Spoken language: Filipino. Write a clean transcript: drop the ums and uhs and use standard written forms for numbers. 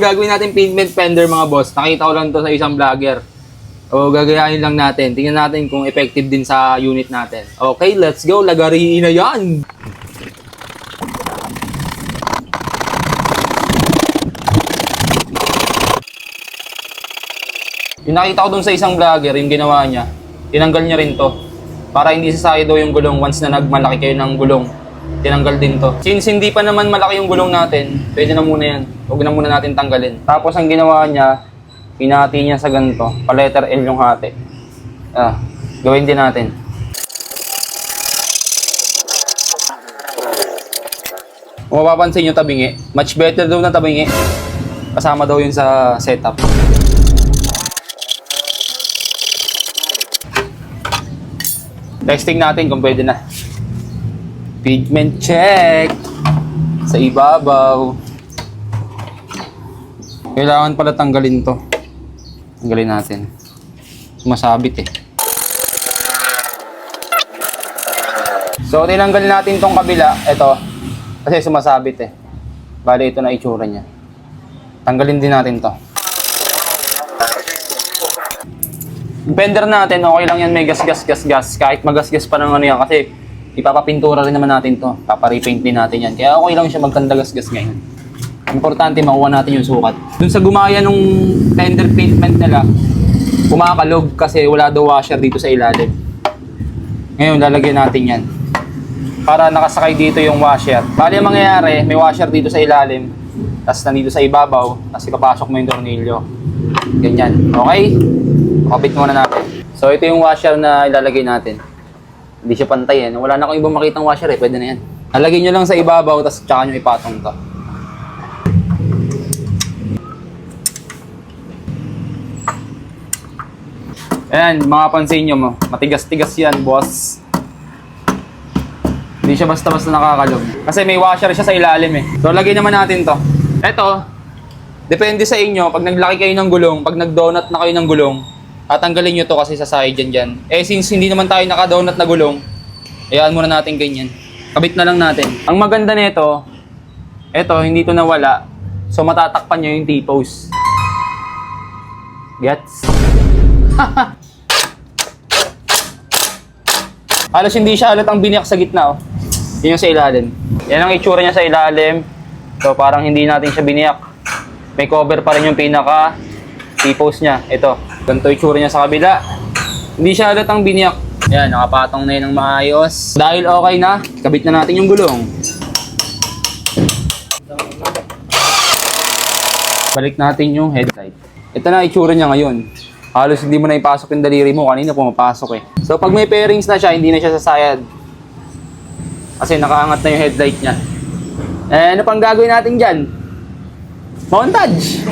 gagawin natin pavement fender mga boss. Nakita ko lang to sa isang vlogger. O gagayahin lang natin. Tingnan natin kung effective din sa unit natin. Okay, let's go. Lagariin na yan. Yung nakita ko dun sa isang vlogger, yung ginawa niya, tinanggal niya rin to. Para hindi sasaya daw yung gulong once na nagmalaki kayo ng gulong. Tinanggal din to. Since hindi pa naman malaki yung gulong natin, pwede na muna yan. Huwag na muna natin tanggalin. Tapos ang ginawa niya, pinati niya sa ganito. Pa letter L yung hati. Gawin din natin. Kung mapapansin nyo tabingi, much better daw na tabingi. Kasama daw yun sa setup. Testing natin kung pwede na. Pigment check sa ibabaw. Kailangan pala tanggalin to. Tanggalin natin. Sumasabit eh. So tinanggal natin tong kabila. Ito. Kasi sumasabit eh. Bale ito na itsura niya. Tanggalin din natin to. Yung fender natin, okay lang yan, may gas. Kahit magasgas pa ng ano yan, kasi ipapapintura rin naman natin to. Paparepaint din natin yan. Kaya okay lang siya magkandagasgas ngayon. Importante, makuha natin yung sukat. Dun sa gumaya nung fender treatment nila, kumakalog kasi wala daw washer dito sa ilalim. Ngayon, lalagyan natin yan. Para nakasakay dito yung washer. Bali ang mangyayari, may washer dito sa ilalim, tapos nandito sa ibabaw, tapos ipapasok mo yung tornilyo. Ganyan. Okay? Kapit muna natin. So, ito yung washer na ilalagay natin. Hindi siya pantay eh. Wala na akong ibang makitang washer eh. Pwede na yan. Lalagay nyo lang sa ibabaw, tapos tsaka nyo ipatong to. Ayan, mga pansin nyo mo. Matigas-tigas yan, boss. Hindi siya basta-basta nakakalog. Kasi may washer siya sa ilalim eh. So, lagay naman natin to. Ito, depende sa inyo. Pag naglaki kayo ng gulong, pag nag-donut na kayo ng gulong, tatanggalin nyo to kasi sa side dyan. Eh, since hindi naman tayo naka-donut na gulong, hayaan muna natin ganyan. Kabit na lang natin. Ang maganda nito, ito, hindi to nawala. So, matatakpan nyo yung T-post. Gets? Halos hindi siya halatang biniyak sa gitna, oh. Yun yung sa ilalim. Yan ang itsura niya sa ilalim. So, parang hindi natin siya biniyak. May cover pa rin yung pinaka T-post niya. Ito. Ganito itsura niya sa kabila. Hindi siya halatang biniyak. Yan, nakapatong na yun ng maayos. Dahil okay na, kabit na natin yung gulong. Balik natin yung headlight. Ito na itsura niya ngayon. Halos hindi mo na ipasok yung daliri mo. Kanina pumapasok eh. So pag may pairings na siya, hindi na siya sasayad. Kasi nakaangat na yung headlight niya. Eh, ano pang gagawin natin dyan? Montage!